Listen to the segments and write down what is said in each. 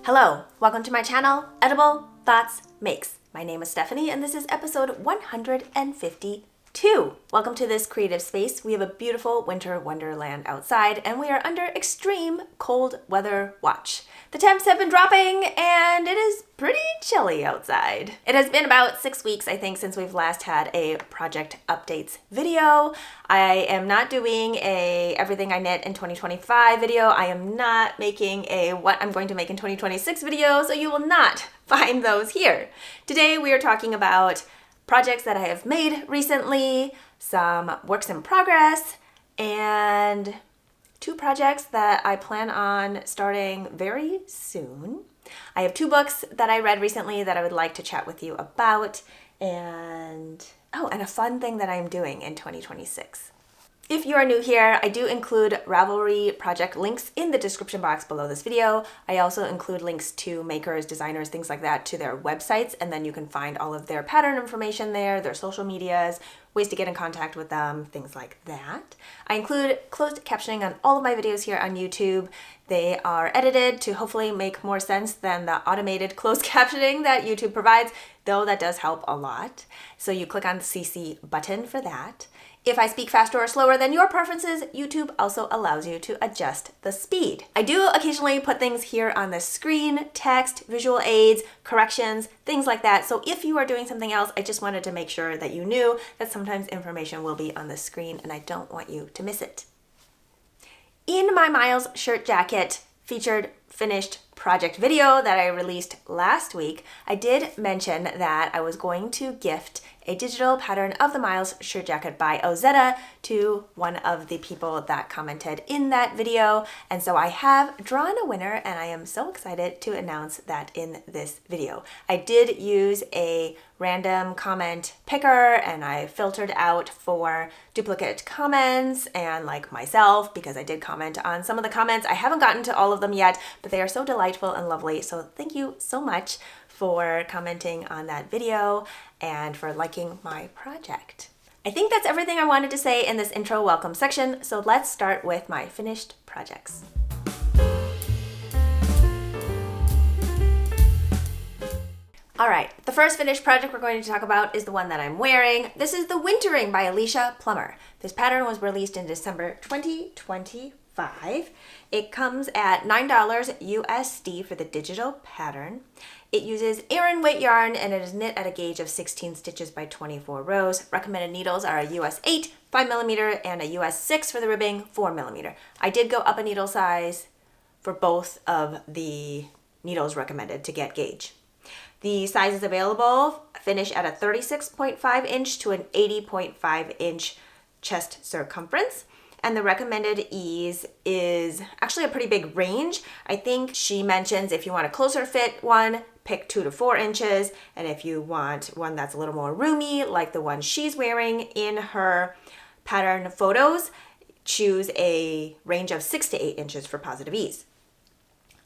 Hello, welcome to my channel, Edible Thoughts Makes. My name is Stephanie and this is episode 152. Welcome to this creative space. We have a beautiful winter wonderland outside and we are under extreme cold weather watch. The temps have been dropping and it is pretty chilly outside. It has been about 6 weeks, I think, since we've last had a project updates video. I am not doing a everything I knit in 2025 video. I am not making a what I'm going to make in 2026 video, so you will not find those here. Today we are talking about projects that I have made recently, some works in progress, and 2 projects that I plan on starting very soon. I have 2 books that I read recently that I would like to chat with you about, and a fun thing that I'm doing in 2026. If you are new here, I do include Ravelry project links in the description box below this video. I also include links to makers, designers, things like that to their websites, and then you can find all of their pattern information there, their social medias, ways to get in contact with them, things like that. I include closed captioning on all of my videos here on YouTube. They are edited to hopefully make more sense than the automated closed captioning that YouTube provides, though that does help a lot. So you click on the CC button for that. If I speak faster or slower than your preferences, YouTube also allows you to adjust the speed. I do occasionally put things here on the screen, text, visual aids, corrections, things like that. So if you are doing something else, I just wanted to make sure that you knew that sometimes information will be on the screen and I don't want you to miss it. In my Miles shirt jacket featured finished project video that I released last week, I did mention that I was going to gift a digital pattern of the Miles shirt jacket by Ozetta to one of the people that commented in that video. And so I have drawn a winner and I am so excited to announce that in this video. I did use a random comment picker and I filtered out for duplicate comments and like myself, because I did comment on some of the comments. I haven't gotten to all of them yet, but they are so delightful and lovely. So thank you so much for commenting on that video and for liking my project. I think that's everything I wanted to say in this intro welcome section, so let's start with my finished projects. All right, the first finished project we're going to talk about is the one that I'm wearing. This is the Wintering by Alicia Plummer. This pattern was released in December 2025. It comes at $9 USD for the digital pattern. It uses Aran weight yarn and it is knit at a gauge of 16 stitches by 24 rows. Recommended needles are a US 8, 5mm, and a US 6 for the ribbing, 4mm. I did go up a needle size for both of the needles recommended to get gauge. The sizes available finish at a 36.5 inch to an 80.5 inch chest circumference. And the recommended ease is actually a pretty big range. I think she mentions if you want a closer fit one, pick 2 to 4 inches. And if you want one that's a little more roomy, like the one she's wearing in her pattern photos, choose a range of 6 to 8 inches for positive ease.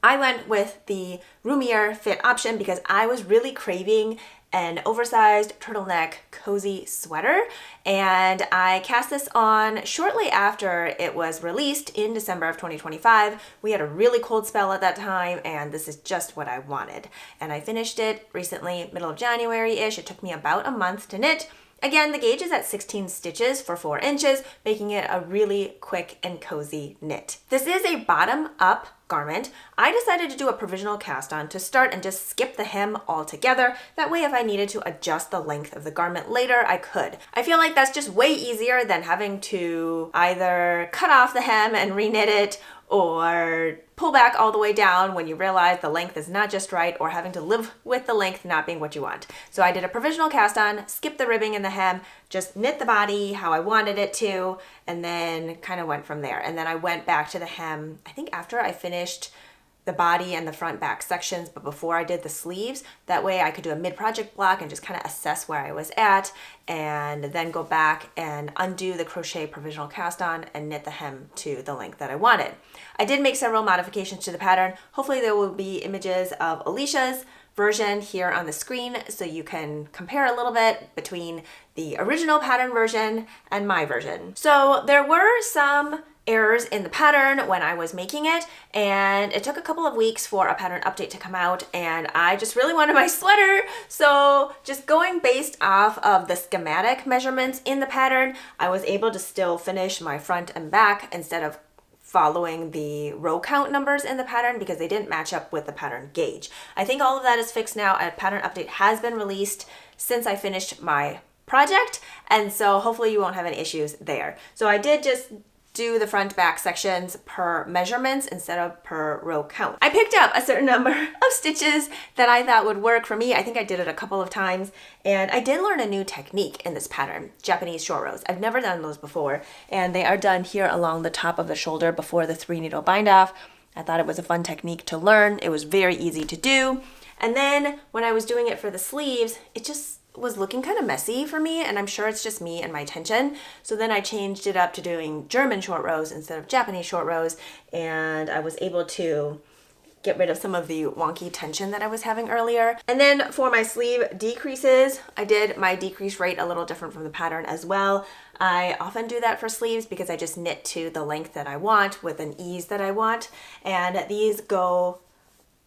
I went with the roomier fit option because I was really craving an oversized turtleneck cozy sweater, and I cast this on shortly after it was released in December of 2025. We had a really cold spell at that time and this is just what I wanted. And I finished it recently, middle of January-ish. It took me about a month to knit. Again, the gauge is at 16 stitches for 4 inches, making it a really quick and cozy knit. This is a bottom-up garment. I decided to do a provisional cast on to start and just skip the hem altogether. That way, if I needed to adjust the length of the garment later, I could. I feel like that's just way easier than having to either cut off the hem and reknit it or pull back all the way down when you realize the length is not just right, or having to live with the length not being what you want. So I did a provisional cast on, skipped the ribbing and the hem, just knit the body how I wanted it to, and then kind of went from there. And then I went back to the hem, I think after I finished the body and the front back sections, but before I did the sleeves. That way I could do a mid-project block and just kind of assess where I was at, and then go back and undo the crochet provisional cast on and knit the hem to the length that I wanted. I did make several modifications to the pattern. Hopefully there will be images of Alicia's version here on the screen so you can compare a little bit between the original pattern version and my version. So there were some errors in the pattern when I was making it, and it took a couple of weeks for a pattern update to come out, and I just really wanted my sweater. So just going based off of the schematic measurements in the pattern, I was able to still finish my front and back instead of following the row count numbers in the pattern because they didn't match up with the pattern gauge. I think all of that is fixed now. A pattern update has been released since I finished my project, and so hopefully you won't have any issues there. So I did just do the front back sections per measurements instead of per row count. I picked up a certain number of stitches that I thought would work for me. I think I did it a couple of times, and I did learn a new technique in this pattern, Japanese short rows. I've never done those before, and they are done here along the top of the shoulder before the 3-needle bind off. I thought it was a fun technique to learn. It was very easy to do. And then when I was doing it for the sleeves, it just was looking kind of messy for me, and I'm sure it's just me and my tension. So then I changed it up to doing German short rows instead of Japanese short rows, and I was able to get rid of some of the wonky tension that I was having earlier. And then for my sleeve decreases, I did my decrease rate a little different from the pattern as well. I often do that for sleeves because I just knit to the length that I want with an ease that I want, and these go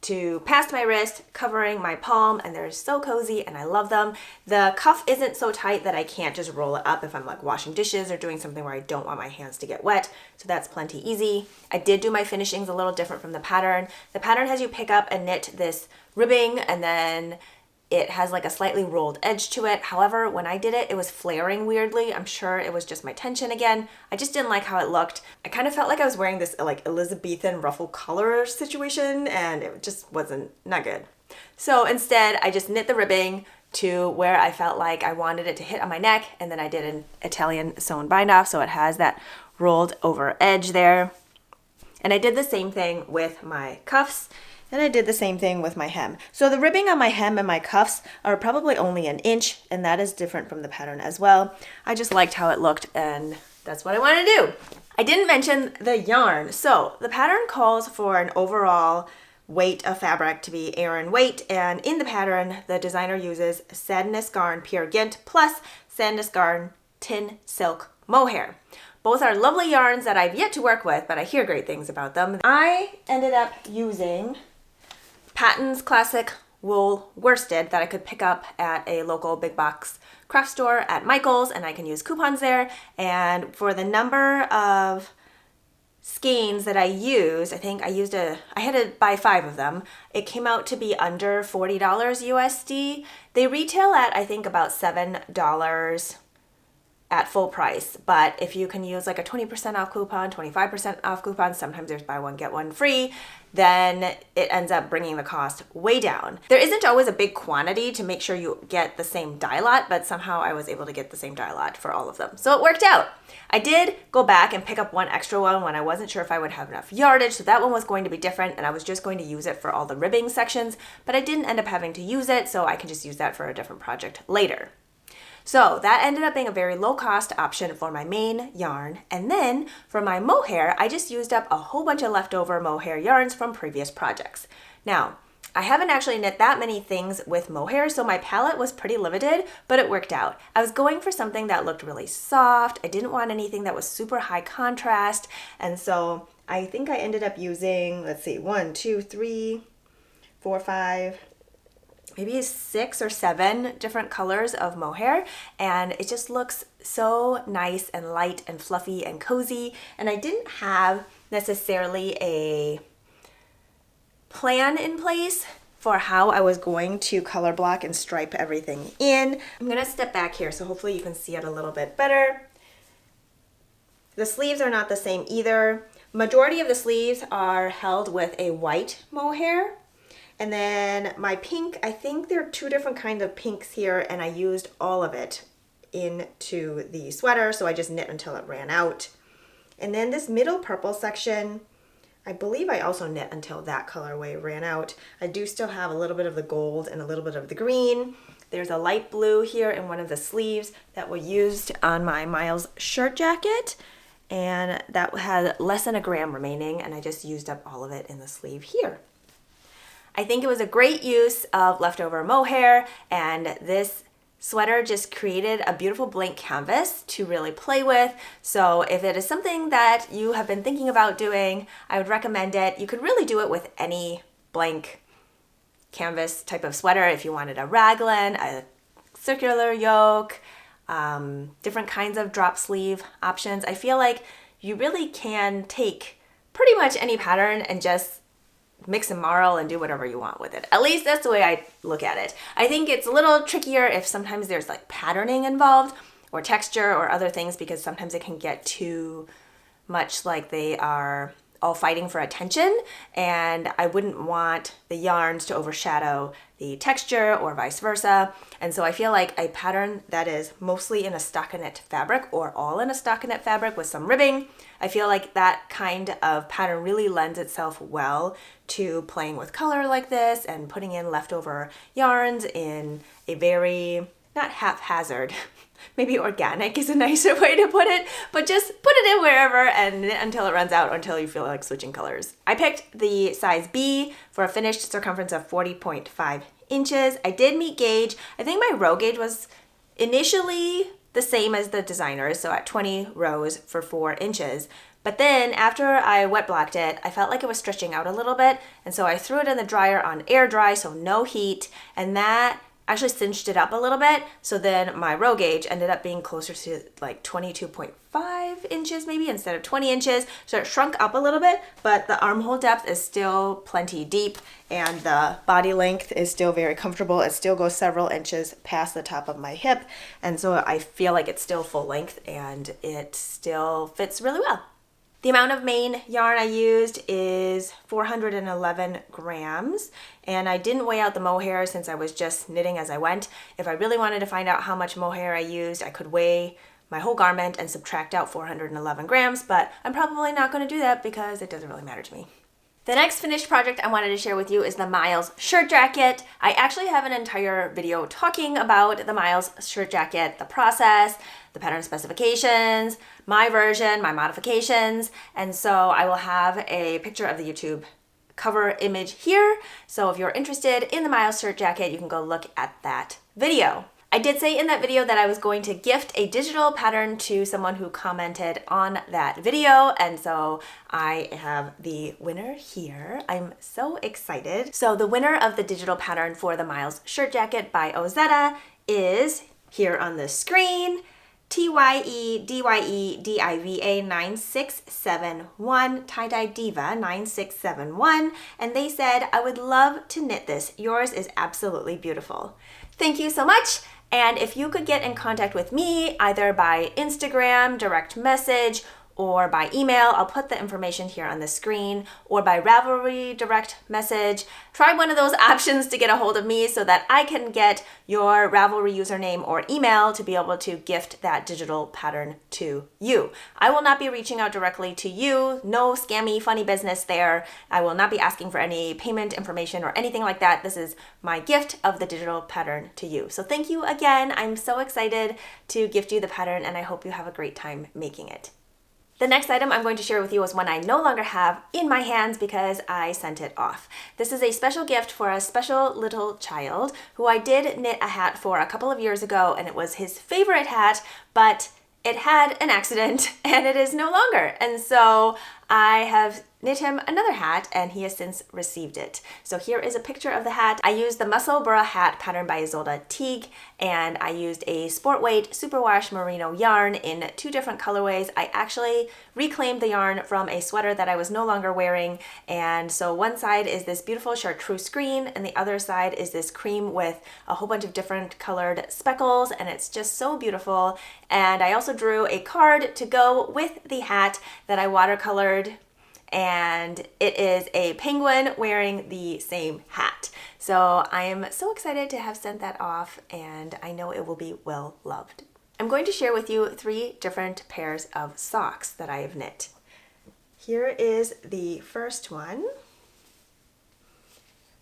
to past my wrist, covering my palm, and they're so cozy and I love them. The cuff isn't so tight that I can't just roll it up if I'm like washing dishes or doing something where I don't want my hands to get wet, so that's plenty easy. I did do my finishings a little different from the pattern. The pattern has you pick up and knit this ribbing, and then it has like a slightly rolled edge to it. However, when I did it, it was flaring weirdly. I'm sure it was just my tension again. I just didn't like how it looked. I kind of felt like I was wearing this like Elizabethan ruffle collar situation, and it just wasn't not good. So instead, I just knit the ribbing to where I felt like I wanted it to hit on my neck, and then I did an Italian sewn bind off, so it has that rolled over edge there. And I did the same thing with my cuffs. And I did the same thing with my hem. So the ribbing on my hem and my cuffs are probably only an inch, and that is different from the pattern as well. I just liked how it looked, and that's what I wanted to do. I didn't mention the yarn. So the pattern calls for an overall weight of fabric to be Aran weight, and in the pattern, the designer uses Sadness Garn Pure Gint plus Sadness Garn Tin Silk Mohair. Both are lovely yarns that I've yet to work with, but I hear great things about them. I ended up using Patton's Classic Wool Worsted that I could pick up at a local big box craft store at Michael's, and I can use coupons there. And for the number of skeins that I used, I think I had to buy 5 of them. It came out to be under $40 USD. They retail at, I think, about $7 at full price, but if you can use like a 20% off coupon, 25% off coupon, sometimes there's buy one, get one free, then it ends up bringing the cost way down. There isn't always a big quantity to make sure you get the same dye lot, but somehow I was able to get the same dye lot for all of them. So it worked out. I did go back and pick up one extra one when I wasn't sure if I would have enough yardage, so that one was going to be different, and I was just going to use it for all the ribbing sections, but I didn't end up having to use it, so I can just use that for a different project later. So that ended up being a very low cost option for my main yarn. And then for my mohair, I just used up a whole bunch of leftover mohair yarns from previous projects. Now, I haven't actually knit that many things with mohair, so my palette was pretty limited, but it worked out. I was going for something that looked really soft. I didn't want anything that was super high contrast. And so I think I ended up using, let's see, 1, 2, 3, 4, 5, maybe 6 or 7 different colors of mohair, and it just looks so nice and light and fluffy and cozy. And I didn't have necessarily a plan in place for how I was going to color block and stripe everything in. I'm gonna step back here so hopefully you can see it a little bit better. The sleeves are not the same either. Majority of the sleeves are held with a white mohair. And then my pink, I think there are 2 different kinds of pinks here, and I used all of it into the sweater, so I just knit until it ran out. And then this middle purple section, I believe I also knit until that colorway ran out. I do still have a little bit of the gold and a little bit of the green. There's a light blue here in one of the sleeves that were used on my Miles shirt jacket, and that had less than a gram remaining, and I just used up all of it in the sleeve here. I think it was a great use of leftover mohair, and this sweater just created a beautiful blank canvas to really play with. So if it is something that you have been thinking about doing, I would recommend it. You could really do it with any blank canvas type of sweater. If you wanted a raglan, a circular yoke, different kinds of drop sleeve options. I feel like you really can take pretty much any pattern and just mix and marl and do whatever you want with it. At least that's the way I look at it. I think it's a little trickier if sometimes there's like patterning involved or texture or other things, because sometimes it can get too much like they are all fighting for attention, and I wouldn't want the yarns to overshadow the texture or vice versa. And so I feel like a pattern that is mostly in a stockinette fabric or all in a stockinette fabric with some ribbing, I feel like that kind of pattern really lends itself well to playing with color like this and putting in leftover yarns in a very, not haphazard, maybe organic is a nicer way to put it, but just put it in wherever and until it runs out or until you feel like switching colors. I picked the size B for a finished circumference of 40.5 inches. I did meet gauge. I think my row gauge was initially the same as the designer's, so at 20 rows for 4 inches. But then after I wet blocked it, I felt like it was stretching out a little bit, and so I threw it in the dryer on air dry, so no heat, and that actually cinched it up a little bit. So then my row gauge ended up being closer to like 22.5 inches maybe instead of 20 inches. So it shrunk up a little bit, but the armhole depth is still plenty deep and the body length is still very comfortable. It still goes several inches past the top of my hip. And so I feel like it's still full length and it still fits really well. The amount of main yarn I used is 411 grams, and I didn't weigh out the mohair since I was just knitting as I went. If I really wanted to find out how much mohair I used, I could weigh my whole garment and subtract out 411 grams, but I'm probably not going to do that because it doesn't really matter to me. The next finished project I wanted to share with you is the Miles shirt jacket. I actually have an entire video talking about the Miles shirt jacket, the process, the pattern specifications, my version, my modifications, and so I will have a picture of the YouTube cover image here. So if you're interested in the Miles shirt jacket, you can go look at that video. I did say in that video that I was going to gift a digital pattern to someone who commented on that video, and so I have the winner here. I'm so excited. So the winner of the digital pattern for the Miles shirt jacket by Ozetta is here on the screen, TYEDYEDIVA 9671, Tie-Dye Diva 9671, and they said, I would love to knit this. Yours is absolutely beautiful. Thank you so much. And if you could get in contact with me either by Instagram, direct message, or by email, I'll put the information here on the screen, or by Ravelry direct message. Try one of those options to get a hold of me so that I can get your Ravelry username or email to be able to gift that digital pattern to you. I will not be reaching out directly to you. No scammy, funny business there. I will not be asking for any payment information or anything like that. This is my gift of the digital pattern to you. So thank you again. I'm so excited to gift you the pattern, and I hope you have a great time making it. The next item I'm going to share with you is one I no longer have in my hands because I sent it off. This is a special gift for a special little child who I did knit a hat for a couple of years ago, and it was his favorite hat, but it had an accident and it is no longer. And so I have knit him another hat and he has since received it. So here is a picture of the hat. I used the Musselburgh hat pattern by Isolde Teague, and I used a sport weight superwash merino yarn in 2 different colorways. I actually reclaimed the yarn from a sweater that I was no longer wearing, and so one side is this beautiful chartreuse green and the other side is this cream with a whole bunch of different colored speckles, and it's just so beautiful. And I also drew a card to go with the hat that I watercolored, and it is a penguin wearing the same hat. So I am so excited to have sent that off, and I know it will be well loved. I'm going to share with you 3 different pairs of socks that I have knit. Here is the first one.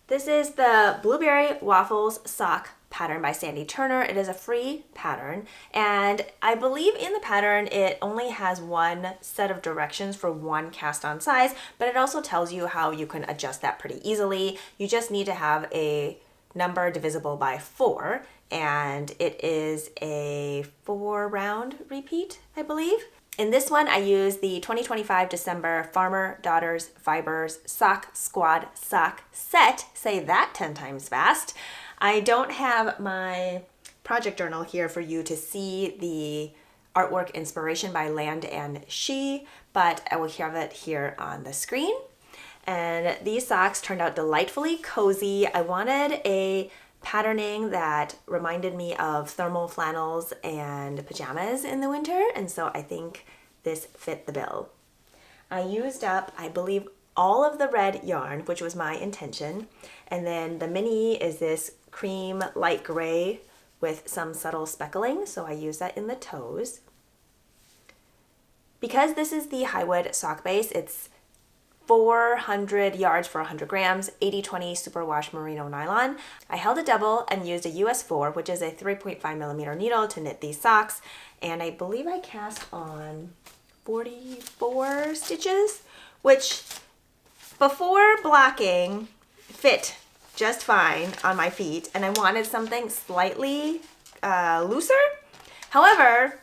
This is the Blueberry Waffles sock pattern by Sandy Turner. It is a free pattern, and I believe in the pattern it only has one set of directions for one cast on size, but it also tells you how you can adjust that pretty easily. You just need to have a number divisible by 4, and it is a 4-round repeat, I believe. In this one, I used the 2025 December Farmer Daughters Fibers Sock Squad Sock Set. Say that 10 times fast. I don't have my project journal here for you to see the artwork inspiration by Land and She, but I will have it here on the screen. And these socks turned out delightfully cozy. I wanted a patterning that reminded me of thermal flannels and pajamas in the winter, and so I think this fit the bill. I used up, I believe, all of the red yarn, which was my intention, and then the mini is this cream light gray with some subtle speckling, so I use that in the toes. Because this is the Highwood sock base, it's 400 yards for 100 grams, 80/20 superwash merino nylon. I held a double and used a US 4, which is a 3.5 millimeter needle to knit these socks, and I believe I cast on 44 stitches, which before blocking fit just fine on my feet, and I wanted something slightly looser. However,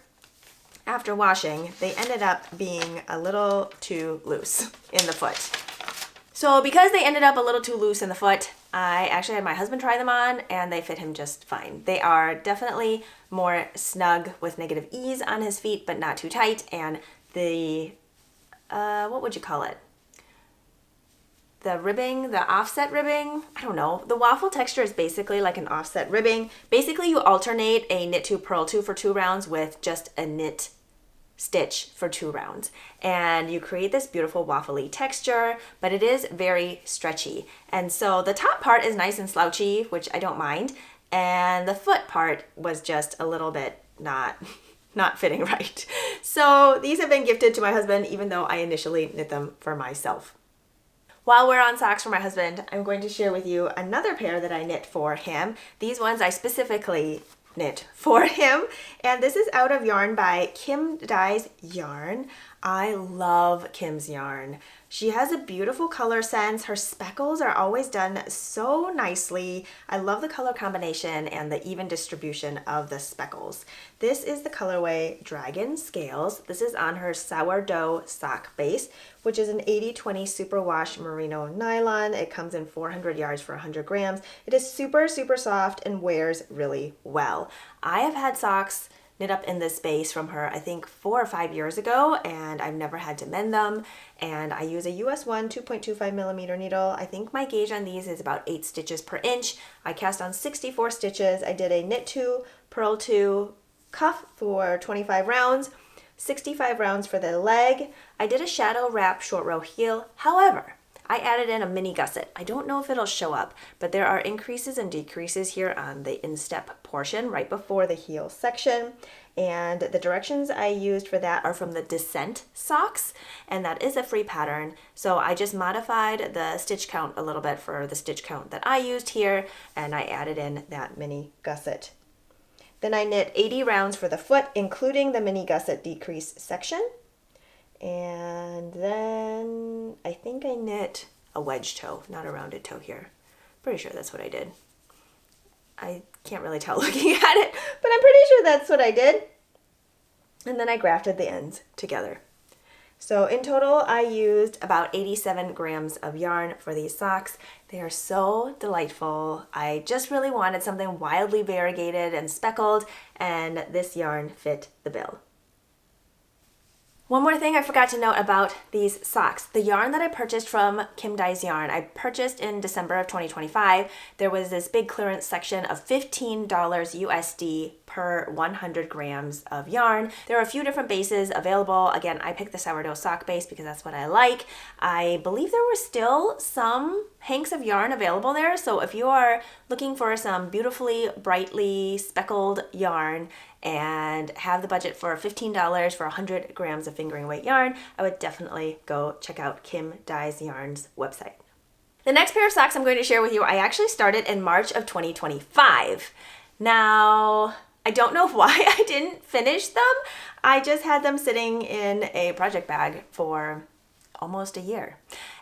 after washing, they ended up being a little too loose in the foot. So because they ended up a little too loose in the foot, I actually had my husband try them on and they fit him just fine. They are definitely more snug with negative ease on his feet, but not too tight. And the, what would you call it? The ribbing, the offset ribbing, I don't know. The waffle texture is basically like an offset ribbing. Basically you alternate a knit 2 purl 2 for 2 rounds with just a knit stitch for 2 rounds, and you create this beautiful waffly texture, but it is very stretchy. And so the top part is nice and slouchy, which I don't mind, and the foot part was just a little bit not fitting right. So these have been gifted to my husband, even though I initially knit them for myself. While we're on socks for my husband, I'm going to share with you another pair that I knit for him. These ones I specifically knit for him, and this is Out of Yarn by Kim Dyes Yarn. I love Kim's yarn. She has a beautiful color sense. Her speckles are always done so nicely. I love the color combination and the even distribution of the speckles. This is the colorway Dragon Scales. This is on her sourdough sock base, which is an 80/20 superwash merino nylon. It comes in 400 yards for 100 grams. It is super, super soft and wears really well. I have had socks knit up in this base from her, I think 4 or 5 years ago, and I've never had to mend them. And I use a US 1 2.25 millimeter needle. I think my gauge on these is about 8 stitches per inch. I cast on 64 stitches. I did a knit 2, purl 2 cuff for 25 rounds, 65 rounds for the leg. I did a shadow wrap short row heel. However, I added in a mini gusset. I don't know if it'll show up, but there are increases and decreases here on the instep portion right before the heel section. And the directions I used for that are from the Descent socks, and that is a free pattern. So I just modified the stitch count a little bit for the stitch count that I used here, and I added in that mini gusset. Then I knit 80 rounds for the foot, including the mini gusset decrease section. And then I think I knit a wedge toe, not a rounded toe here. Pretty sure that's what I did. I can't really tell looking at it, but I'm pretty sure that's what I did. And then I grafted the ends together. So in total, I used about 87 grams of yarn for these socks. They are so delightful. I just really wanted something wildly variegated and speckled, and this yarn fit the bill. One more thing I forgot to note about these socks. The yarn that I purchased from Kim Dyes Yarn, I purchased in December of 2025. There was this big clearance section of $15 USD per 100 grams of yarn. There are a few different bases available. Again, I picked the sourdough sock base because that's what I like. I believe there were still some hanks of yarn available there, so if you are looking for some beautifully, brightly speckled yarn and have the budget for $15 for 100 grams of fingering weight yarn, I would definitely go check out Kim Dyes Yarn's website. The next pair of socks I'm going to share with you, I actually started in March of 2025. Now, I don't know why I didn't finish them. I just had them sitting in a project bag for almost a year.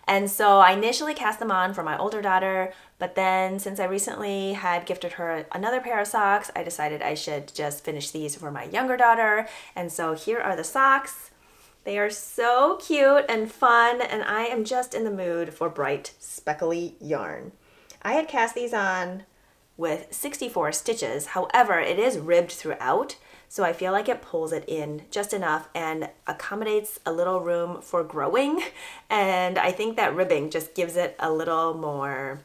And so I initially cast them on for my older daughter, but then since I recently had gifted her another pair of socks, I decided I should just finish these for my younger daughter. And so here are the socks. They are so cute and fun, and I am just in the mood for bright, speckly yarn. I had cast these on with 64 stitches. However, it is ribbed throughout, so I feel like it pulls it in just enough and accommodates a little room for growing. And I think that ribbing just gives it a little more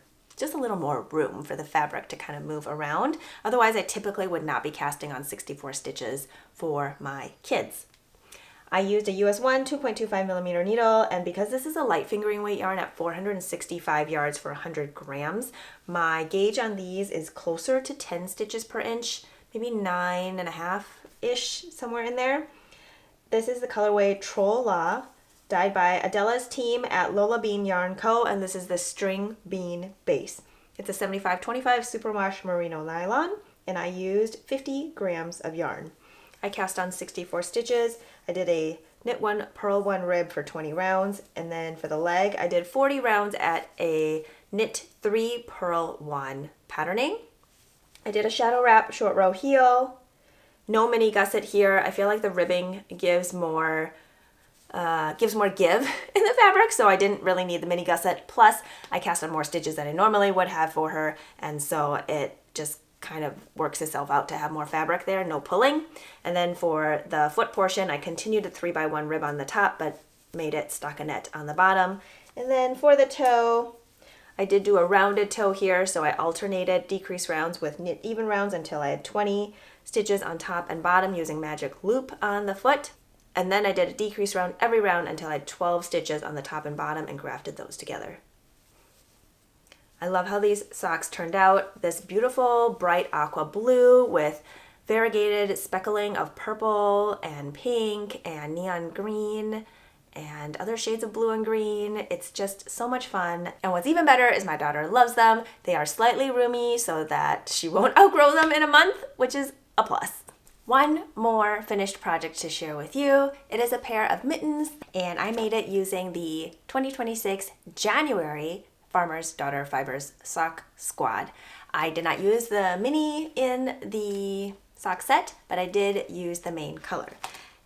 room for the fabric to kind of move around. Otherwise, I typically would not be casting on 64 stitches for my kids. I used a US 1 2.25 millimeter needle, and because this is a light fingering weight yarn at 465 yards for 100 grams, my gauge on these is closer to 10 stitches per inch, maybe 9.5-ish, somewhere in there. This is the colorway Troll Law, dyed by Adela's team at Lola Bean Yarn Co., and this is the string bean base. It's a 75-25 superwash merino nylon, and I used 50 grams of yarn. I cast on 64 stitches. I did a knit 1, purl 1 rib for 20 rounds, and then for the leg, I did 40 rounds at a knit 3, purl 1 patterning. I did a shadow wrap short row heel. No mini gusset here. I feel like the ribbing gives more give in the fabric, so I didn't really need the mini gusset. Plus, I cast on more stitches than I normally would have for her, and so it just kind of works itself out to have more fabric there, no pulling. And then for the foot portion, I continued a 3x1 rib on the top, but made it stockinette on the bottom. And then for the toe, I did do a rounded toe here, so I alternated decrease rounds with knit even rounds until I had 20 stitches on top and bottom using magic loop on the foot. And then I did a decrease round every round until I had 12 stitches on the top and bottom and grafted those together. I love how these socks turned out. This beautiful bright aqua blue with variegated speckling of purple and pink and neon green and other shades of blue and green. It's just so much fun. And what's even better is my daughter loves them. They are slightly roomy so that she won't outgrow them in a month, which is a plus. One more finished project to share with you. It is a pair of mittens, and I made it using the 2026 January Farmer's Daughter Fibers Sock Squad. I did not use the mini in the sock set, but I did use the main color.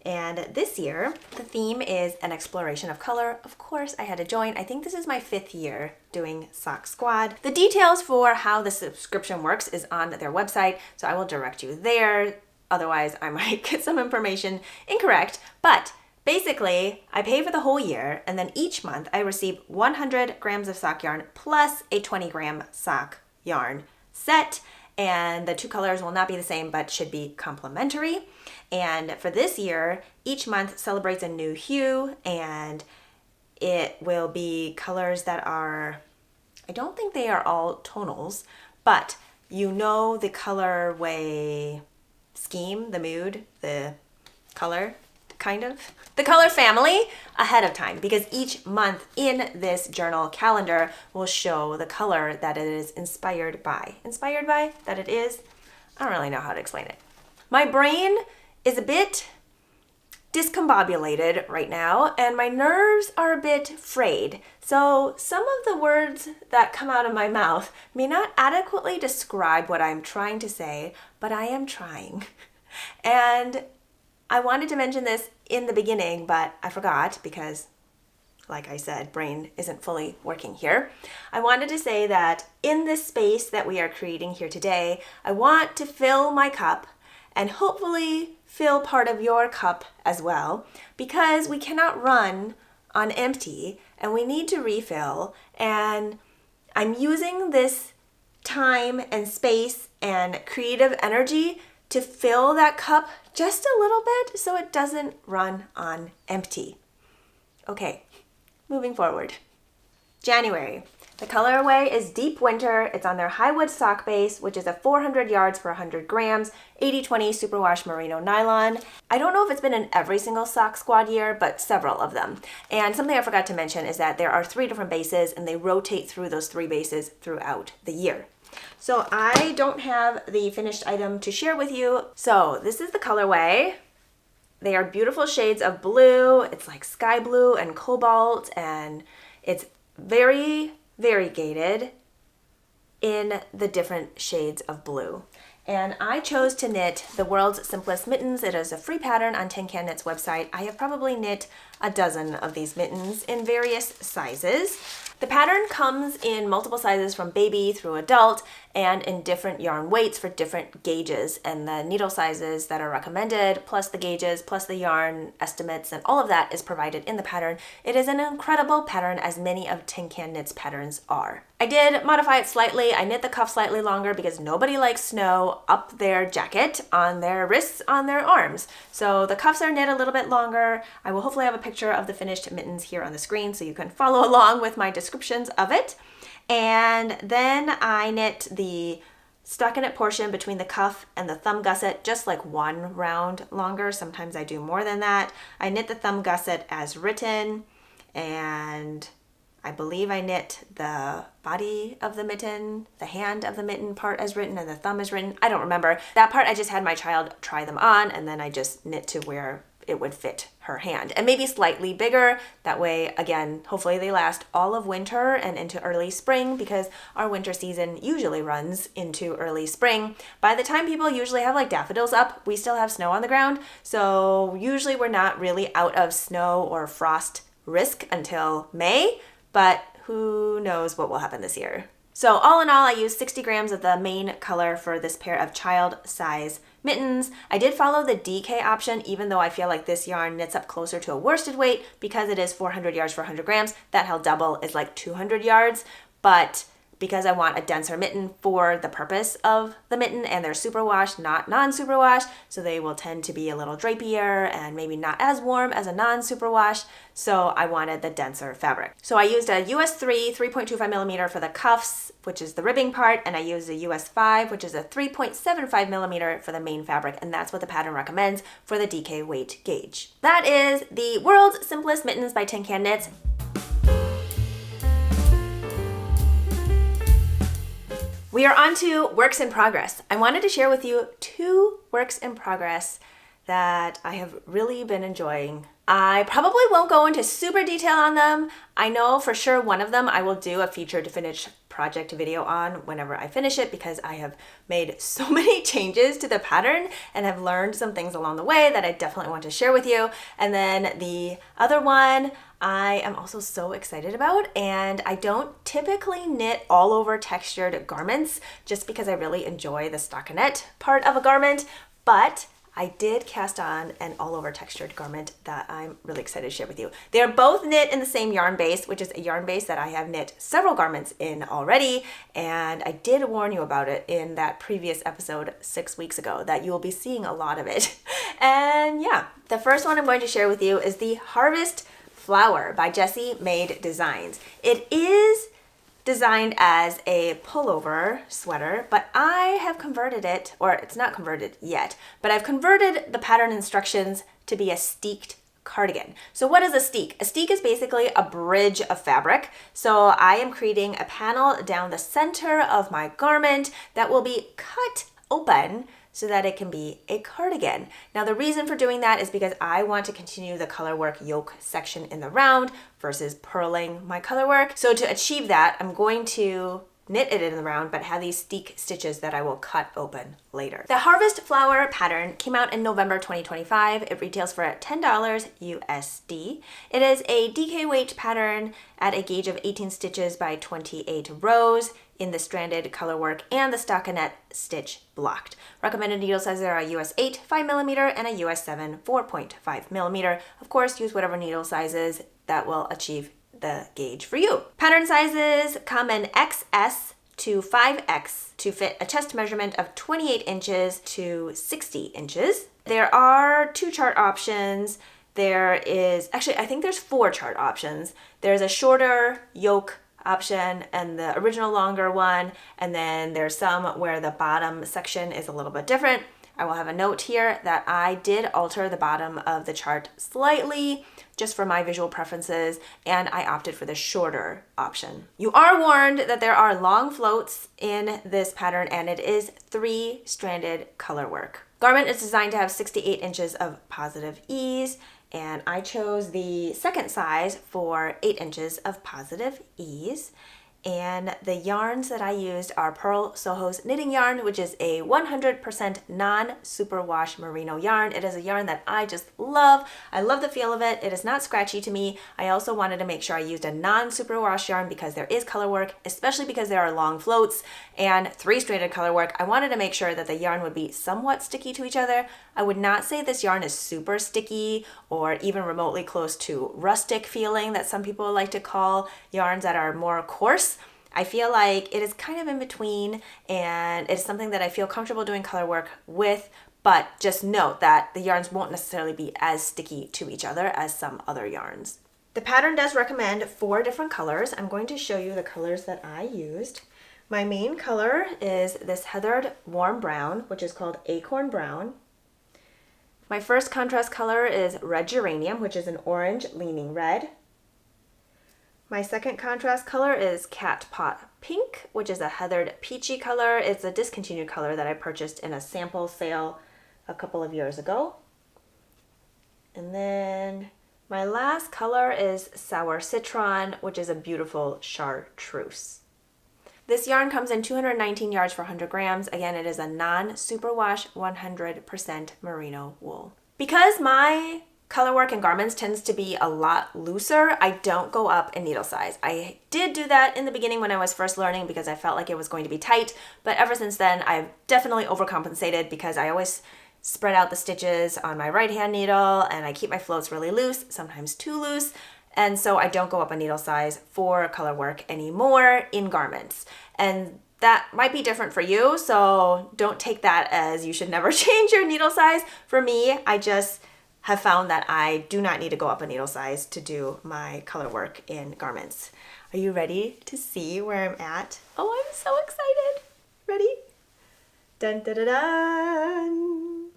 And this year, the theme is an exploration of color. Of course, I had to join. I think this is my 5th year doing Sock Squad. The details for how the subscription works is on their website, so I will direct you there. Otherwise, I might get some information incorrect, but basically, I pay for the whole year, and then each month I receive 100 grams of sock yarn plus a 20-gram sock yarn set, and the 2 colors will not be the same but should be complementary. And for this year, each month celebrates a new hue, and it will be colors that are, I don't think they are all tonals, but you know the colorway scheme, the mood, the color, the color family ahead of time, because each month in this journal calendar will show the color that it is inspired by. Inspired by? That it is? I don't really know how to explain it. My brain is a bit discombobulated right now, and my nerves are a bit frayed. So some of the words that come out of my mouth may not adequately describe what I'm trying to say, but I am trying. And I wanted to mention this in the beginning, but I forgot because, like I said, brain isn't fully working here. I wanted to say that in this space that we are creating here today, I want to fill my cup and hopefully fill part of your cup as well, because we cannot run on empty and we need to refill. And I'm using this time and space and creative energy to fill that cup just a little bit so it doesn't run on empty. Okay, moving forward. January. The colorway is Deep Winter. It's on their Highwood sock base, which is a 400 yards for 100 grams, 80/20 superwash merino nylon. I don't know if it's been in every single Sock Squad year, but several of them. And something I forgot to mention is that there are 3 different bases, and they rotate through those 3 bases throughout the year. So I don't have the finished item to share with you. So this is the colorway. They are beautiful shades of blue. It's like sky blue and cobalt, and it's very variegated in the different shades of blue. And I chose to knit the world's simplest mittens. It is a free pattern on Tin Can Knit's website. I have probably knit a dozen of these mittens in various sizes. The pattern comes in multiple sizes from baby through adult and in different yarn weights for different gauges, and the needle sizes that are recommended, plus the gauges, plus the yarn estimates, and all of that is provided in the pattern. It is an incredible pattern, as many of Tin Can Knit's patterns are. I did modify it slightly. I knit the cuff slightly longer because nobody likes snow up their jacket, on their wrists, on their arms. So the cuffs are knit a little bit longer. I will hopefully have a picture of the finished mittens here on the screen so you can follow along with my descriptions of it. And then I knit the stockinette portion between the cuff and the thumb gusset just like one round longer. Sometimes I do more than that. I knit the thumb gusset as written, and I believe I knit the body of the mitten, the hand of the mitten part as written, and the thumb as written. I don't remember. That part I just had my child try them on, and then I just knit to where it would fit her hand, and maybe slightly bigger. That way, again, hopefully they last all of winter and into early spring, because our winter season usually runs into early spring. By the time people usually have like daffodils up, we still have snow on the ground. So usually we're not really out of snow or frost risk until May, but who knows what will happen this year. So all in all, I used 60 grams of the main color for this pair of child size mittens. I did follow the DK option, even though I feel like this yarn knits up closer to a worsted weight because it is 400 yards for 100 grams. That held double is like 200 yards, but because I want a denser mitten for the purpose of the mitten, and they're superwash, not non-superwash, so they will tend to be a little drapier and maybe not as warm as a non-superwash, so I wanted the denser fabric. So I used a US 3 3.25 millimeter for the cuffs, which is the ribbing part, and I used a US 5, which is a 3.75 millimeter for the main fabric, and that's what the pattern recommends for the DK weight gauge. That is the world's simplest mittens by Tin Can Knits. We are on to works in progress. I wanted to share with you 2 works in progress that I have really been enjoying. I probably won't go into super detail on them. I know for sure one of them I will do a feature to finish project video on whenever I finish it, because I have made so many changes to the pattern and have learned some things along the way that I definitely want to share with you. And then the other one I am also so excited about, and I don't typically knit all over textured garments just because I really enjoy the stockinette part of a garment, but I did cast on an all over textured garment that I'm really excited to share with you. They are both knit in the same yarn base, which is a yarn base that I have knit several garments in already, and I did warn you about it in that previous episode 6 weeks ago that you will be seeing a lot of it. And yeah, the first one I'm going to share with you is the Harvest Flower by Jessie Made Designs. It is designed as a pullover sweater, but I have converted it, or it's not converted yet, but I've converted the pattern instructions to be a steeked cardigan. So what is a steek? A steek is basically a bridge of fabric. So I am creating a panel down the center of my garment that will be cut open so that it can be a cardigan. Now the reason for doing that is because I want to continue the color work yoke section in the round versus purling my color work. So to achieve that, I'm going to knit it in the round, but have these steek stitches that I will cut open later. The Harvest Flower pattern came out in November 2025. It retails for $10 USD. It is a DK weight pattern at a gauge of 18 stitches by 28 rows in the stranded color work and the stockinette stitch blocked. Recommended needle sizes are a US 8 5mm and a US 7 4.5mm. Of course, use whatever needle sizes that will achieve the gauge for you. Pattern sizes come in XS to 5X to fit a chest measurement of 28 inches to 60 inches. There are 2 chart options. There is, actually, I think there's 4 chart options. There's a shorter yoke option and the original longer one, and then there's some where the bottom section is a little bit different. I will have a note here that I did alter the bottom of the chart slightly just for my visual preferences, and I opted for the shorter option. You are warned that there are long floats in this pattern, and it is 3 stranded color work. garment is designed to have 68 inches of positive ease, and I chose the second size for 8 inches of positive ease. And the yarns that I used are Pearl Soho's knitting yarn, which is a 100% non-superwash merino yarn. It is a yarn that I just love. I love the feel of it. It is not scratchy to me. I also wanted to make sure I used a non-superwash yarn because there is color work, especially because there are long floats and 3-stranded color work. I wanted to make sure that the yarn would be somewhat sticky to each other. I would not say this yarn is super sticky or even remotely close to rustic feeling that some people like to call yarns that are more coarse. I feel like it is kind of in between, and it's something that I feel comfortable doing color work with, but just note that the yarns won't necessarily be as sticky to each other as some other yarns. The pattern does recommend 4 different colors. I'm going to show you the colors that I used. My main color is this heathered warm brown, which is called Acorn Brown. My first contrast color is Red Geranium, which is an orange leaning red. My second contrast color is Cat Pot Pink, which is a heathered peachy color. It's a discontinued color that I purchased in a sample sale a couple of years ago. And then my last color is Sour Citron, which is a beautiful chartreuse. This yarn comes in 219 yards for 100 grams. Again, it is a non-superwash 100% merino wool. Because my color work in garments tends to be a lot looser, I don't go up in needle size. I did do that in the beginning when I was first learning because I felt like it was going to be tight, but ever since then I've definitely overcompensated because I always spread out the stitches on my right hand needle and I keep my floats really loose, sometimes too loose. And so I don't go up a needle size for color work anymore in garments. And that might be different for you, so don't take that as you should never change your needle size. For me, I just have found that I do not need to go up a needle size to do my color work in garments. Are you ready to see where I'm at? Oh, I'm so excited. Ready? Dun, dun, dun, dun.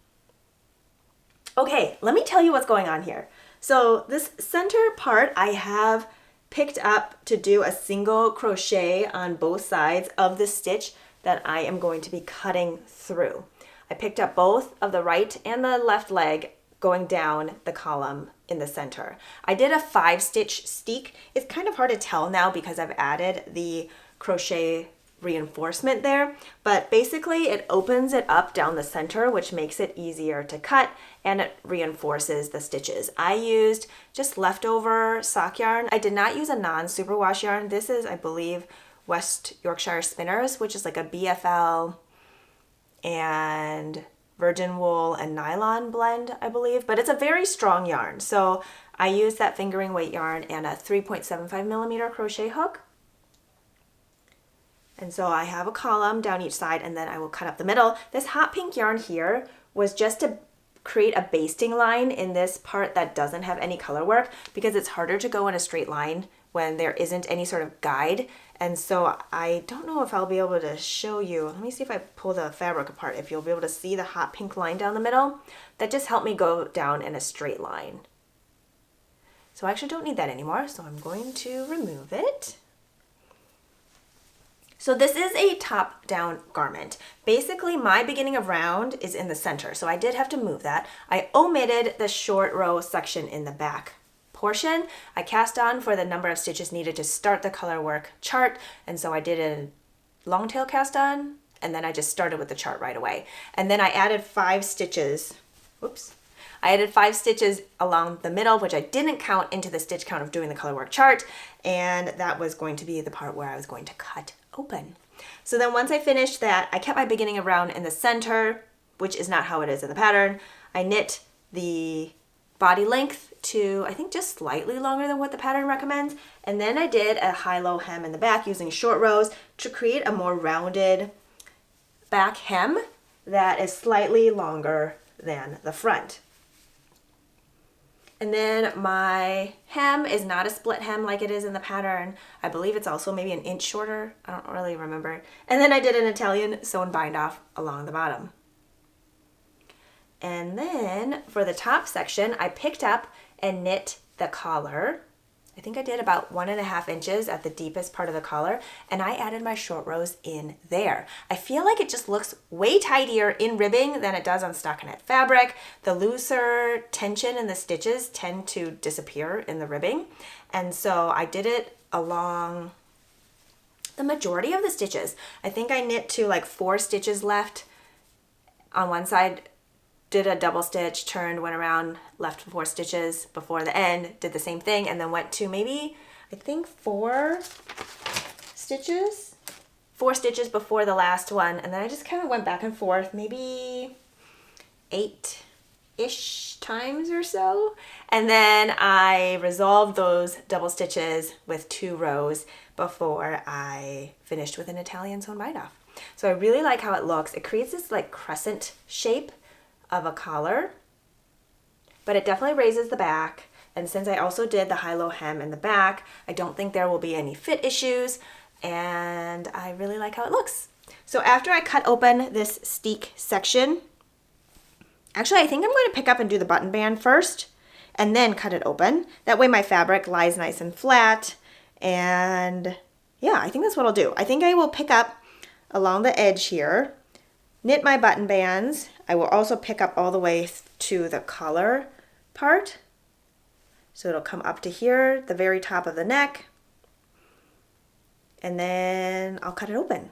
Okay, let me tell you what's going on here. So this center part I have picked up to do a single crochet on both sides of the stitch that I am going to be cutting through. I picked up both of the right and the left leg going down the column in the center. I did a 5-stitch steek. It's kind of hard to tell now because I've added the crochet reinforcement there, but basically it opens it up down the center, which makes it easier to cut, and it reinforces the stitches. I used just leftover sock yarn. I did not use a non-superwash yarn. This is, I believe, West Yorkshire Spinners, which is like a BFL and virgin wool and nylon blend, I believe, but it's a very strong yarn. So I used that fingering weight yarn and a 3.75 millimeter crochet hook. And so I have a column down each side and then I will cut up the middle. This hot pink yarn here was just to create a basting line in this part that doesn't have any color work because it's harder to go in a straight line when there isn't any sort of guide. And so I don't know if I'll be able to show you. Let me see if I pull the fabric apart, if you'll be able to see the hot pink line down the middle. That just helped me go down in a straight line. So I actually don't need that anymore, so I'm going to remove it. So this is a top-down garment. Basically, my beginning of round is in the center, so I did have to move that. I omitted the short row section in the back portion. I cast on for the number of stitches needed to start the color work chart, and so I did a long tail cast on, and then I just started with the chart right away. And then I added 5 stitches, I added 5 stitches along the middle, which I didn't count into the stitch count of doing the color work chart, and that was going to be the part where I was going to cut open. So then once I finished that, I kept my beginning of round in the center, which is not how it is in the pattern. I knit the body length to, I think, just slightly longer than what the pattern recommends. And then I did a high-low hem in the back using short rows to create a more rounded back hem that is slightly longer than the front. And then my hem is not a split hem like it is in the pattern. I believe it's also maybe an inch shorter. I don't really remember. And then I did an Italian sew and bind off along the bottom. And then for the top section, I picked up and knit the collar I think I did about 1.5 inches at the deepest part of the collar, and I added my short rows in there. I feel like it just looks way tidier in ribbing than it does on stockinette fabric. The looser tension in the stitches tend to disappear in the ribbing, and so I did it along the majority of the stitches. I think I knit to like 4 stitches left on one side, did a double stitch, turned, went around, left 4 stitches before the end, did the same thing, and then went to maybe, I think 4 stitches before the last one, and then I just kind of went back and forth, maybe 8-ish times or so, and then I resolved those double stitches with 2 rows before I finished with an Italian sewn bind off. So I really like how it looks. It creates this like crescent shape of a collar, but it definitely raises the back. And since I also did the high-low hem in the back, I don't think there will be any fit issues, and I really like how it looks. So after I cut open this steek section, actually I think I'm going to pick up and do the button band first and then cut it open. That way my fabric lies nice and flat, and yeah, I think that's what I'll do. I think I will pick up along the edge here, knit my button bands. I will also pick up all the way to the collar part. So it'll come up to here, the very top of the neck. And then I'll cut it open.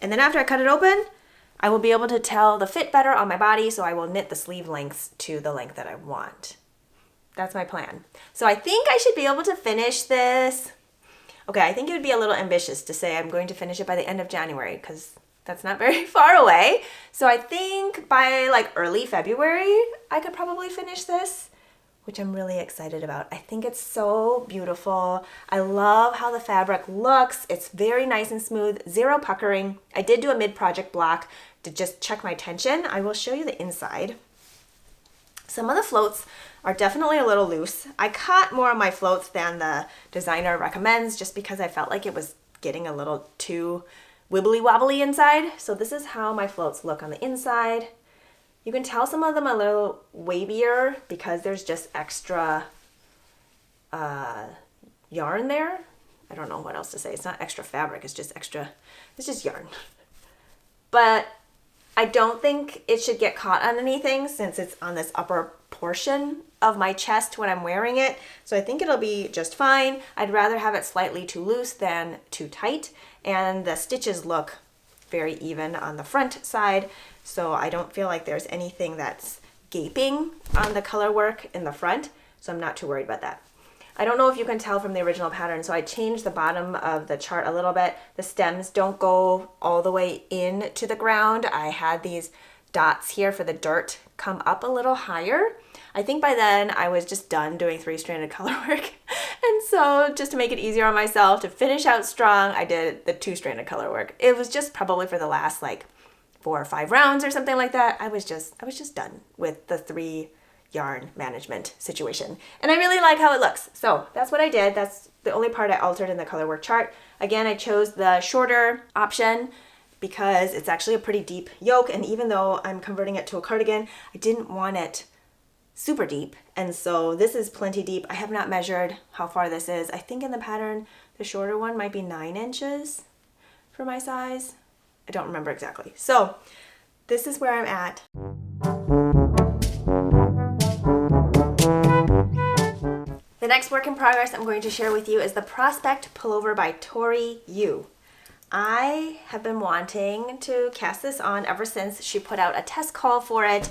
And then after I cut it open, I will be able to tell the fit better on my body, so I will knit the sleeve lengths to the length that I want. That's my plan. So I think I should be able to finish this. Okay, I think it would be a little ambitious to say I'm going to finish it by the end of January, because that's not very far away. So I think by like early February, I could probably finish this, which I'm really excited about. I think it's so beautiful. I love how the fabric looks. It's very nice and smooth, zero puckering. I did do a mid-project block to just check my tension. I will show you the inside. Some of the floats are definitely a little loose. I cut more of my floats than the designer recommends just because I felt like it was getting a little too wibbly wobbly inside. So this is how my floats look on the inside. You can tell some of them are a little wavier because there's just extra yarn there. I don't know what else to say. It's not extra fabric, it's just yarn. But I don't think it should get caught on anything since it's on this upper portion of my chest when I'm wearing it. So I think it'll be just fine. I'd rather have it slightly too loose than too tight. And the stitches look very even on the front side, so I don't feel like there's anything that's gaping on the color work in the front, so I'm not too worried about that. I don't know if you can tell from the original pattern, so I changed the bottom of the chart a little bit. The stems don't go all the way in to the ground. I had these dots here for the dirt come up a little higher. I think by then I was just done doing 3-stranded color work. And so just to make it easier on myself to finish out strong, I did the 2-stranded color work. It was just probably for the last like 4 or 5 rounds or something like that. I was just done with the 3 yarn management situation. And I really like how it looks. So that's what I did. That's the only part I altered in the color work chart. Again, I chose the shorter option because it's actually a pretty deep yoke, and even though I'm converting it to a cardigan, I didn't want it super deep, and so this is plenty deep. I have not measured how far this is. I think in the pattern the shorter one might be 9 inches for my size. I don't remember exactly. So this is where I'm at. The next work in progress I'm going to share with you is the Prospect Pullover by Tori Yu. I have been wanting to cast this on ever since she put out a test call for it.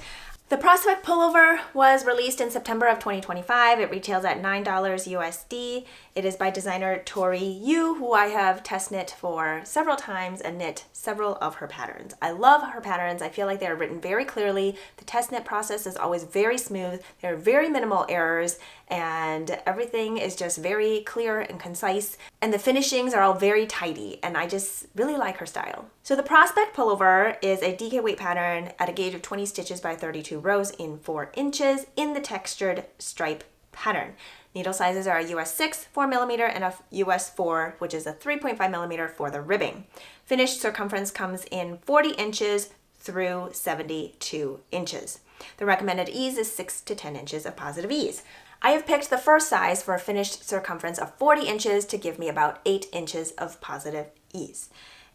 The Prospect Pullover was released in September of 2025. It retails at $9 USD. It is by designer Tori Yu, who I have test knit for several times and knit several of her patterns. I love her patterns. I feel like they are written very clearly. The test knit process is always very smooth. There are very minimal errors, and everything is just very clear and concise. And the finishings are all very tidy, and I just really like her style. So the Prospect Pullover is a DK weight pattern at a gauge of 20 stitches by 32 rows in 4 inches in the textured stripe pattern. Needle sizes are a US 6, 4mm, and a US 4, which is a 3.5mm for the ribbing. Finished circumference comes in 40 inches through 72 inches. The recommended ease is 6 to 10 inches of positive ease. I have picked the first size for a finished circumference of 40 inches to give me about 8 inches of positive ease.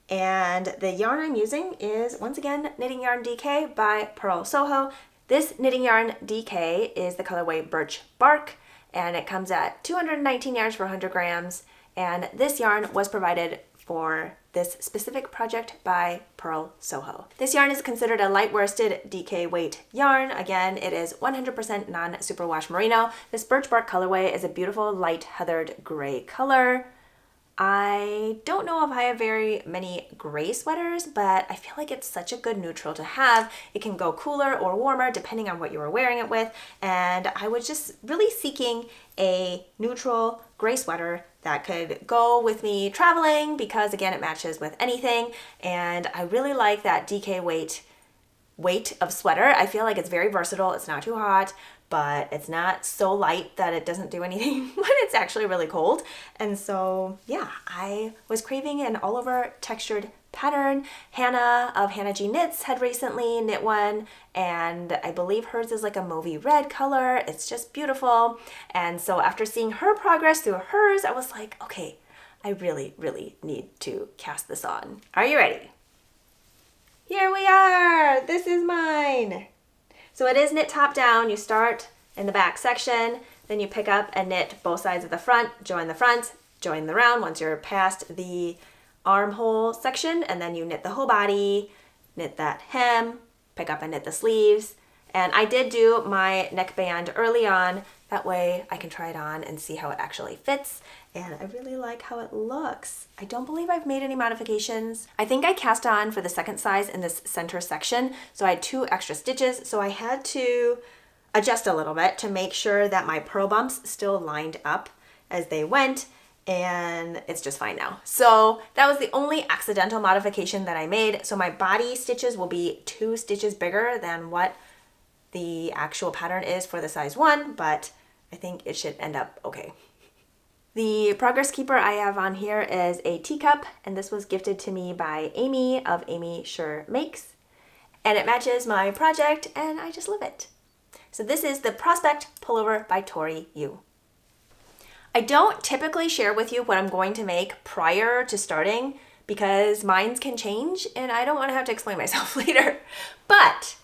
And the yarn I'm using is, once again, Knitting Yarn DK by Pearl Soho. This Knitting Yarn DK is the colorway Birch Bark, and it comes at 219 yards for 100 grams. And this yarn was provided for this specific project by Pearl Soho. This yarn is considered a light worsted DK weight yarn. Again, it is 100% non-superwash merino. This Birch Bark colorway is a beautiful light heathered gray color. I don't know if I have very many gray sweaters, but I feel like it's such a good neutral to have. It can go cooler or warmer depending on what you are wearing it with, and I was just really seeking a neutral gray sweater that could go with me traveling because, again, it matches with anything, and I really like that DK weight of sweater. I feel like it's very versatile. It's not too hot, but it's not so light that it doesn't do anything when it's actually really cold. And so, yeah, I was craving an all over textured pattern. Hannah of Hannah G Knits had recently knit one, and I believe hers is like a mauvey red color. It's just beautiful. And so after seeing her progress through hers, I was like, okay, I really, really need to cast this on. Are you ready? Here we are. This is mine. So it is knit top down. You start in the back section, then you pick up and knit both sides of the front, join the round once you're past the armhole section, and then you knit the whole body, knit that hem, pick up and knit the sleeves. And I did do my neckband early on. That way I can try it on and see how it actually fits. And I really like how it looks. I don't believe I've made any modifications. I think I cast on for the second size in this center section, so I had 2 extra stitches, so I had to adjust a little bit to make sure that my purl bumps still lined up as they went, and it's just fine now. So that was the only accidental modification that I made. So my body stitches will be 2 stitches bigger than what the actual pattern is for the size 1, but I think it should end up okay. The progress keeper I have on here is a teacup, and this was gifted to me by Amy of Amy Sure Makes, and it matches my project, and I just love it. So this is the Prospect Pullover by Tori Yu. I don't typically share with you what I'm going to make prior to starting because minds can change, and I don't want to have to explain myself later, but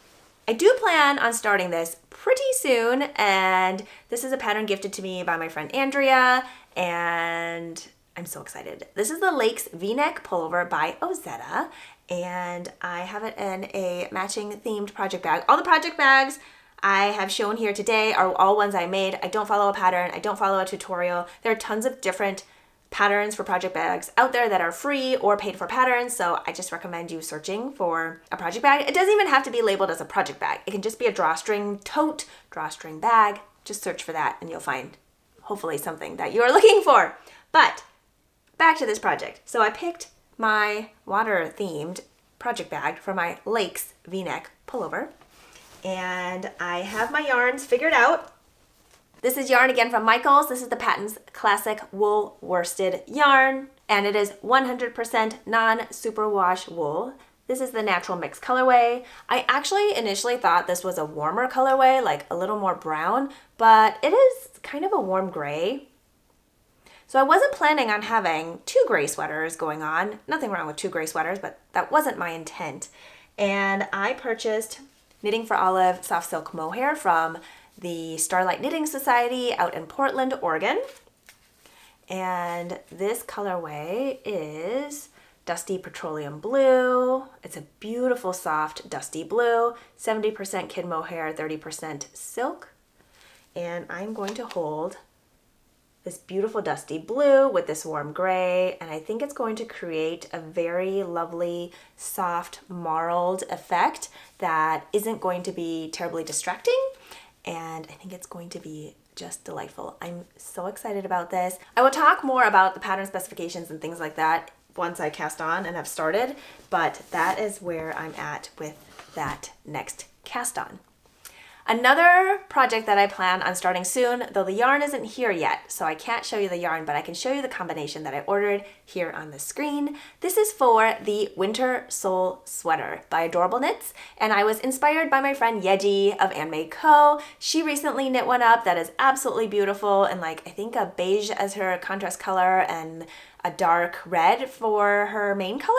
I do plan on starting this pretty soon, and this is a pattern gifted to me by my friend Andrea, and I'm so excited. This is the Lakes V-neck pullover by Ozetta, and I have it in a matching themed project bag. All the project bags I have shown here today are all ones I made. I don't follow a pattern. I don't follow a tutorial. There are tons of different patterns for project bags out there that are free or paid for patterns, so I just recommend you searching for a project bag. It doesn't even have to be labeled as a project bag. It can just be a drawstring tote, drawstring bag. Just search for that and you'll find hopefully something that you are looking for. But back to this project. So I picked my water themed project bag for my Lakes V-neck pullover, and I have my yarns figured out. This is yarn again from Michaels. This is the Patton's Classic Wool Worsted yarn, and it is 100% non-superwash wool. This is the natural mix colorway. I actually initially thought this was a warmer colorway, like a little more brown, but it is kind of a warm gray. So I wasn't planning on having 2 gray sweaters going on. Nothing wrong with 2 gray sweaters, but that wasn't my intent. And I purchased Knitting for Olive soft silk mohair from the Starlight Knitting Society out in Portland, Oregon. And this colorway is Dusty Petroleum Blue. It's a beautiful soft dusty blue, 70% kid mohair, 30% silk. And I'm going to hold this beautiful dusty blue with this warm gray, and I think it's going to create a very lovely, soft, marled effect that isn't going to be terribly distracting, and I think it's going to be just delightful. I'm so excited about this. I will talk more about the pattern specifications and things like that once I cast on and have started, but that is where I'm at with that next cast on. Another project that I plan on starting soon, though the yarn isn't here yet, so I can't show you the yarn, but I can show you the combination that I ordered here on the screen. This is for the Winter Soul Sweater by Adorable Knits, and I was inspired by my friend YeJi of Anime Co. She recently knit one up that is absolutely beautiful, and like I think a beige as her contrast color and a dark red for her main color,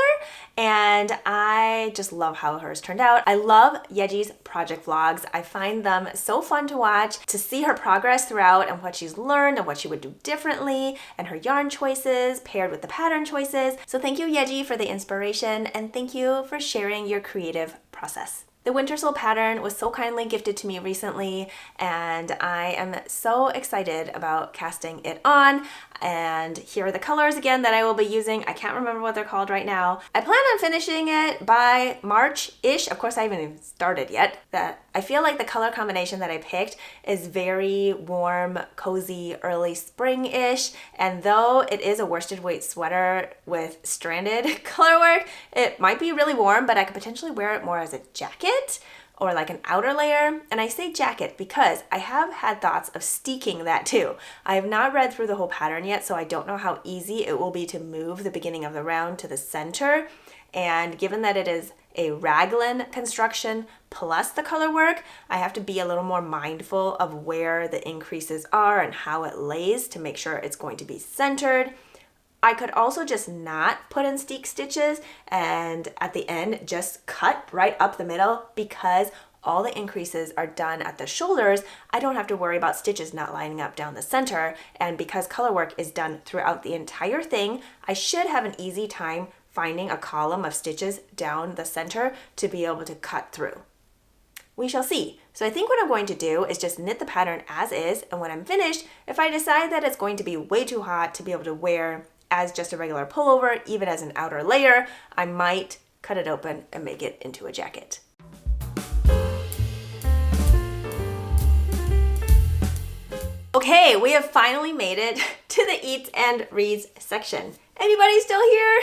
and I just love how hers turned out. I love YeJi's project vlogs. I find them so fun to watch, to see her progress throughout and what she's learned and what she would do differently, and her yarn choices paired with the pattern choices. So thank you, YeJi, for the inspiration, and thank you for sharing your creative process. The Winter Soul pattern was so kindly gifted to me recently, and I am so excited about casting it on. And here are the colors again that I will be using. I can't remember what they're called right now. I plan on finishing it by March-ish. Of course, I haven't even started yet. I feel like the color combination that I picked is very warm, cozy, early spring-ish. And though it is a worsted weight sweater with stranded color work, it might be really warm, but I could potentially wear it more as a jacket or like an outer layer. And I say jacket because I have had thoughts of steeking that too. I have not read through the whole pattern yet, so I don't know how easy it will be to move the beginning of the round to the center. And given that it is a raglan construction plus the color work, I have to be a little more mindful of where the increases are and how it lays to make sure it's going to be centered. I could also just not put in steek stitches and at the end just cut right up the middle, because all the increases are done at the shoulders. I don't have to worry about stitches not lining up down the center, and because color work is done throughout the entire thing, I should have an easy time finding a column of stitches down the center to be able to cut through. We shall see. So I think what I'm going to do is just knit the pattern as is, and when I'm finished, if I decide that it's going to be way too hot to be able to wear as just a regular pullover, even as an outer layer, I might cut it open and make it into a jacket. Okay, we have finally made it to the eats and reads section. Anybody still here?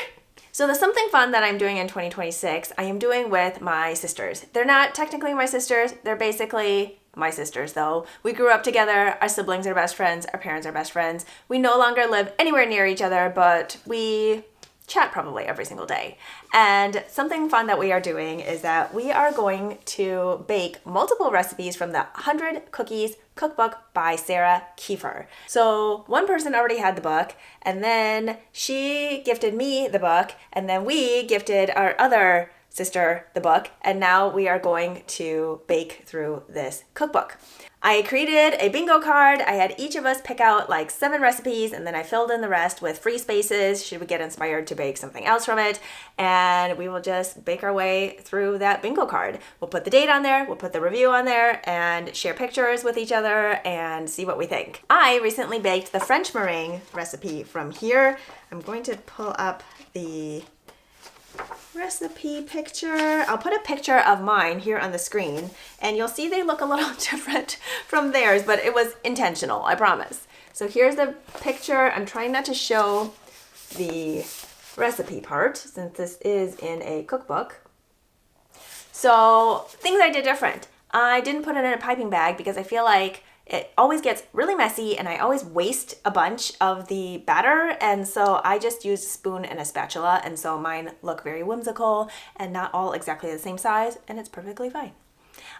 So the something fun that I'm doing in 2026, I am doing with my sisters. They're not technically my sisters, they're basically my sisters though. We grew up together, our siblings are best friends, our parents are best friends. We no longer live anywhere near each other, but we chat probably every single day. And something fun that we are doing is that we are going to bake multiple recipes from the 100 Cookies cookbook by Sarah Kieffer. So one person already had the book, and then she gifted me the book, and then we gifted our other sister the book, and now we are going to bake through this cookbook. I created a bingo card. I had each of us pick out like 7 recipes, and then I filled in the rest with free spaces should we get inspired to bake something else from it, and we will just bake our way through that bingo card. We'll put the date on there, we'll put the review on there, and share pictures with each other and see what we think. I recently baked the French meringue recipe from here. I'm going to pull up the recipe picture. I'll put a picture of mine here on the screen, and you'll see they look a little different from theirs, but it was intentional, I promise. So here's the picture. I'm trying not to show the recipe part since this is in a cookbook. So things I did different. I didn't put it in a piping bag because I feel like it always gets really messy and I always waste a bunch of the batter, and so I just used a spoon and a spatula, and so mine look very whimsical and not all exactly the same size, and it's perfectly fine.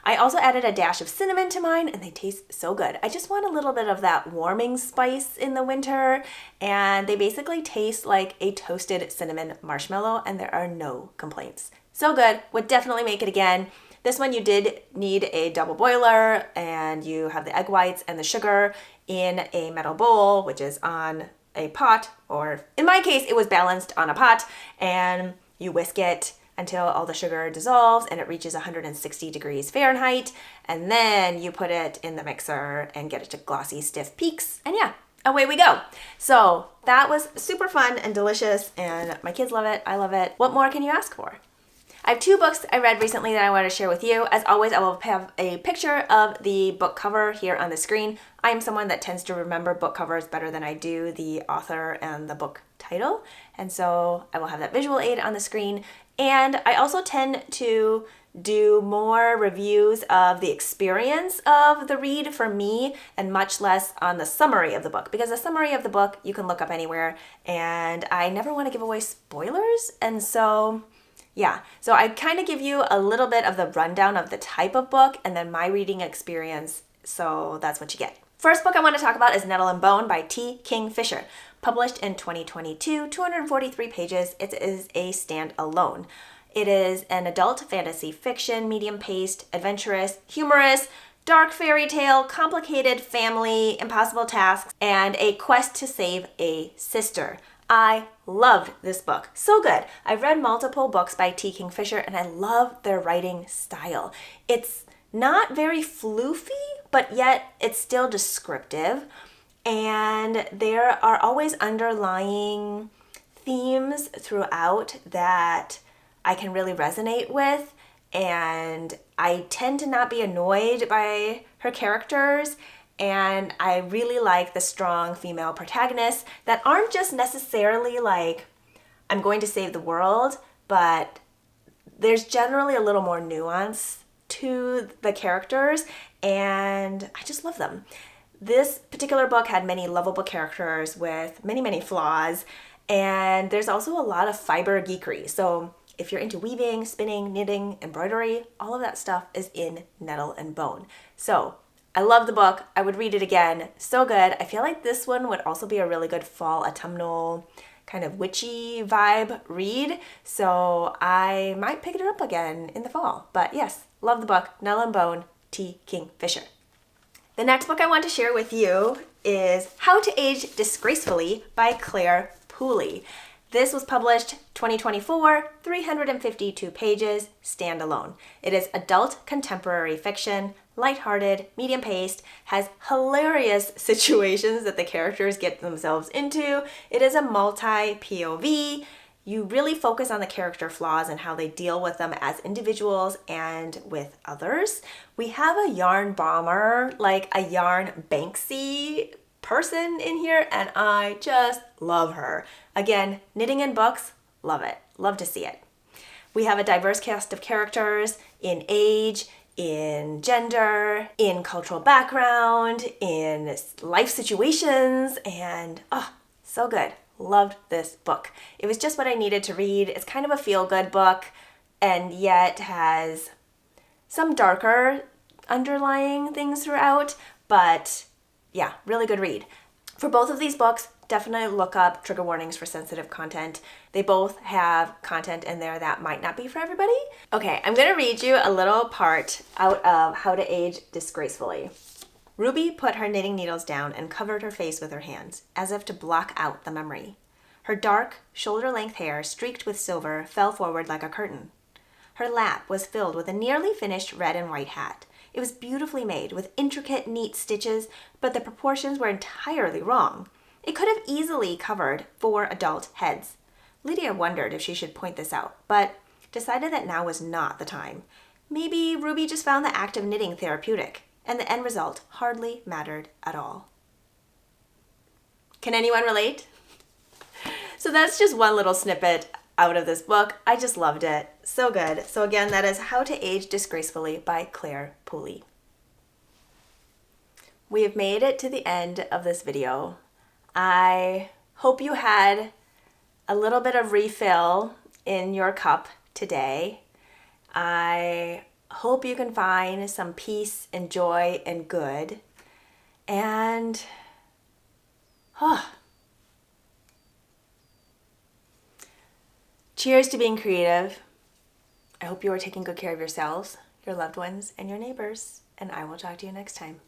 I also added a dash of cinnamon to mine, and they taste so good. I just want a little bit of that warming spice in the winter, and they basically taste like a toasted cinnamon marshmallow, and there are no complaints. So good, would definitely make it again. This one you did need a double boiler, and you have the egg whites and the sugar in a metal bowl, which is on a pot, or in my case, it was balanced on a pot, and you whisk it until all the sugar dissolves and it reaches 160 degrees Fahrenheit, and then you put it in the mixer and get it to glossy, stiff peaks, and yeah, away we go. So that was super fun and delicious, and my kids love it, I love it. What more can you ask for? I have 2 books I read recently that I want to share with you. As always, I will have a picture of the book cover here on the screen. I am someone that tends to remember book covers better than I do the author and the book title, and so I will have that visual aid on the screen. And I also tend to do more reviews of the experience of the read for me and much less on the summary of the book, because the summary of the book you can look up anywhere and I never want to give away spoilers. And so yeah, so I kind of give you a little bit of the rundown of the type of book and then my reading experience, so that's what you get. First book I want to talk about is Nettle and Bone by T.Kingfisher. Published in 2022, 243 pages. It is a standalone. It is an adult fantasy fiction, medium-paced, adventurous, humorous, dark fairy tale, complicated family, impossible tasks, and a quest to save a sister. I loved this book. So good. I've read multiple books by T.Kingfisher and I love their writing style. It's not very floofy, but yet it's still descriptive. And there are always underlying themes throughout that I can really resonate with. And I tend to not be annoyed by her characters. And I really like the strong female protagonists that aren't just necessarily like, I'm going to save the world, but there's generally a little more nuance to the characters, and I just love them. This particular book had many lovable characters with many, many flaws, and there's also a lot of fiber geekery. So if you're into weaving, spinning, knitting, embroidery, all of that stuff is in Nettle and Bone. So I love the book. I would read it again. So good. I feel like this one would also be a really good fall autumnal kind of witchy vibe read. So I might pick it up again in the fall. But yes, love the book. Nettle and Bone, T.Kingfisher. The next book I want to share with you is How to Age Disgracefully by Claire Pooley. This was published 2024, 352 pages, standalone. It is adult contemporary fiction, lighthearted, medium-paced, has hilarious situations that the characters get themselves into. It is a multi-POV. You really focus on the character flaws and how they deal with them as individuals and with others. We have a yarn bomber, like a yarn Banksy person in here, and I just love her. Again, knitting and books, love it. Love to see it. We have a diverse cast of characters in age, in gender, in cultural background, in life situations, and so good. Loved this book. It was just what I needed to read. It's kind of a feel-good book and yet has some darker underlying things throughout, but yeah, really good read. For both of these books, definitely look up trigger warnings for sensitive content. They both have content in there that might not be for everybody. Okay, I'm gonna read you a little part out of How to Age Disgracefully. Ruby put her knitting needles down and covered her face with her hands, as if to block out the memory. Her dark, shoulder-length hair, streaked with silver, fell forward like a curtain. Her lap was filled with a nearly finished red and white hat. It was beautifully made, with intricate, neat stitches, but the proportions were entirely wrong. It could have easily covered 4 adult heads. Lydia wondered if she should point this out, but decided that now was not the time. Maybe Ruby just found the act of knitting therapeutic, and the end result hardly mattered at all. Can anyone relate? So that's just one little snippet out of this book. I just loved it. So good. So again, that is How to Age Disgracefully by Claire Pooley. We have made it to the end of this video. I hope you had a little bit of refill in your cup today. I hope you can find some peace and joy and good. And cheers to being creative. I hope you are taking good care of yourselves, your loved ones, and your neighbors. And I will talk to you next time.